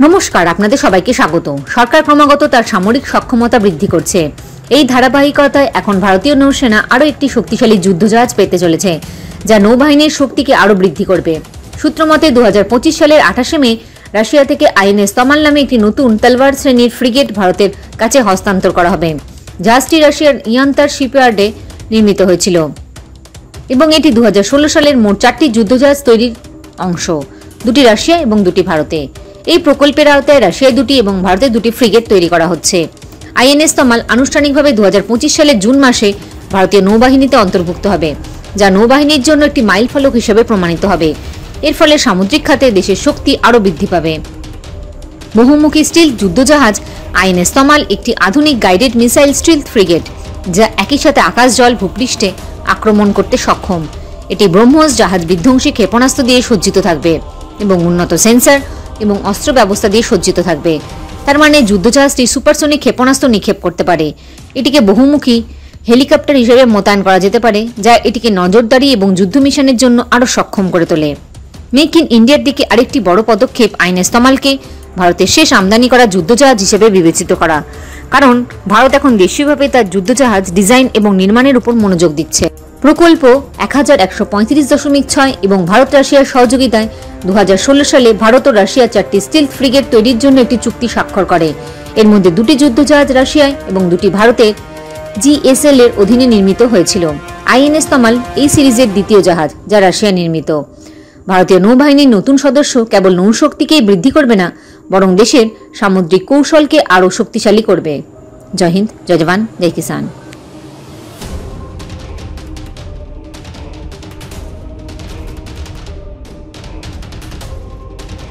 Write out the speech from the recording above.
নমস্কার, আপনাদের সবাইকে স্বাগত। সরকার ক্রমাগত তার সামরিক সক্ষমতা বৃদ্ধি করছে। এই ধারাবাহিকতায় এখন ভারতীয় নৌসেনা আরও একটি শক্তিশালী যুদ্ধজাহাজ পেতে চলেছে, যা নৌবাহিনীর শক্তিকে আরও বৃদ্ধি করবে। সূত্রমতে 2025 সালের 28 মে রাশিয়া থেকে আইএনএস তমাল নামে একটি নতুন তলবার শ্রেণীর ফ্রিগেট ভারতের কাছে হস্তান্তর করা হবে। জাহাজটি রাশিয়ার ইয়ান্তার শিপইয়ার্ডে নির্মিত হয়েছিল এবং এটি 2016 সালের মোট 4টি যুদ্ধজাহাজ তৈরির অংশ, দুটি রাশিয়া এবং দুটি ভারতে। এই প্রকল্পের আওতায় রাশিয়ায় দুটি এবং ভারতে দুটি ফ্রিগেট তৈরি করা হচ্ছে। আইএনএস তমাল আনুষ্ঠানিকভাবে 2025 সালের জুন মাসে ভারতীয় নৌবাহিনীতে অন্তর্ভুক্ত হবে, যা নৌবাহিনীর জন্য একটি মাইলফলক হিসেবে প্রমাণিত হবে। এর ফলে সামুদ্রিক খাতে দেশের শক্তি আরও বৃদ্ধি পাবে। বহুমুখী স্টিল যুদ্ধজাহাজ আইএনএস তমাল একটি আধুনিক গাইডেড মিসাইল স্টিলথ ফ্রিগেট, যা একই সাথে আকাশ জল ভূপৃষ্ঠে আক্রমণ করতে সক্ষম। এটি ব্রহ্মোস জাহাজ বিধ্বংসী ক্ষেপণাস্ত্র দিয়ে সজ্জিত থাকবে এবং উন্নত সেন্সর এবং অস্ত্র ব্যবস্থা দিয়ে সজ্জিত থাকবে। তার মানে যুদ্ধজাহাজটি সুপারসনিক ক্ষেপণাস্ত্র নিক্ষেপ করতে পারে। এটিকে বহুমুখী হেলিকপ্টার হিসেবে মোতায়েন করা যেতে পারে, যা এটিকে নজরদারি এবং যুদ্ধ মিশনের জন্য আরও সক্ষম করে তোলে। মেক ইন ইন্ডিয়ার দিকে আরেকটি বড় পদক্ষেপ আইএনএস তমালকে ভারতের শেষ আমদানি করা যুদ্ধজাহাজ হিসেবে বিবেচিত করা, কারণ ভারত এখন দেশীয়ভাবে তার যুদ্ধজাহাজ ডিজাইন এবং নির্মাণের উপর মনোযোগ দিচ্ছে। প্রকল্প 1135.6 এবং ভারত রাশিয়ার সহযোগিতায় 2016 সালে ভারত ও রাশিয়া 4টি স্টিলথ ফ্রিগেট তৈরির জন্য একটি চুক্তি স্বাক্ষর করে। এর মধ্যে দুটি যুদ্ধজাহাজ রাশিয়ায় এবং দুটি ভারতের জিএসএল এর অধীনে নির্মিত হয়েছিল। আইএনএস তমাল এই সিরিজের দ্বিতীয় জাহাজ, যা রাশিয়া নির্মিত। ভারতীয় নৌবাহিনীর নতুন সদস্য কেবল নৌশক্তিকেই বৃদ্ধি করবে না, বরং দেশের সামুদ্রিক কৌশলকে আরও শক্তিশালী করবে। জয় হিন্দ, জয় জওয়ান, জয় কিষান।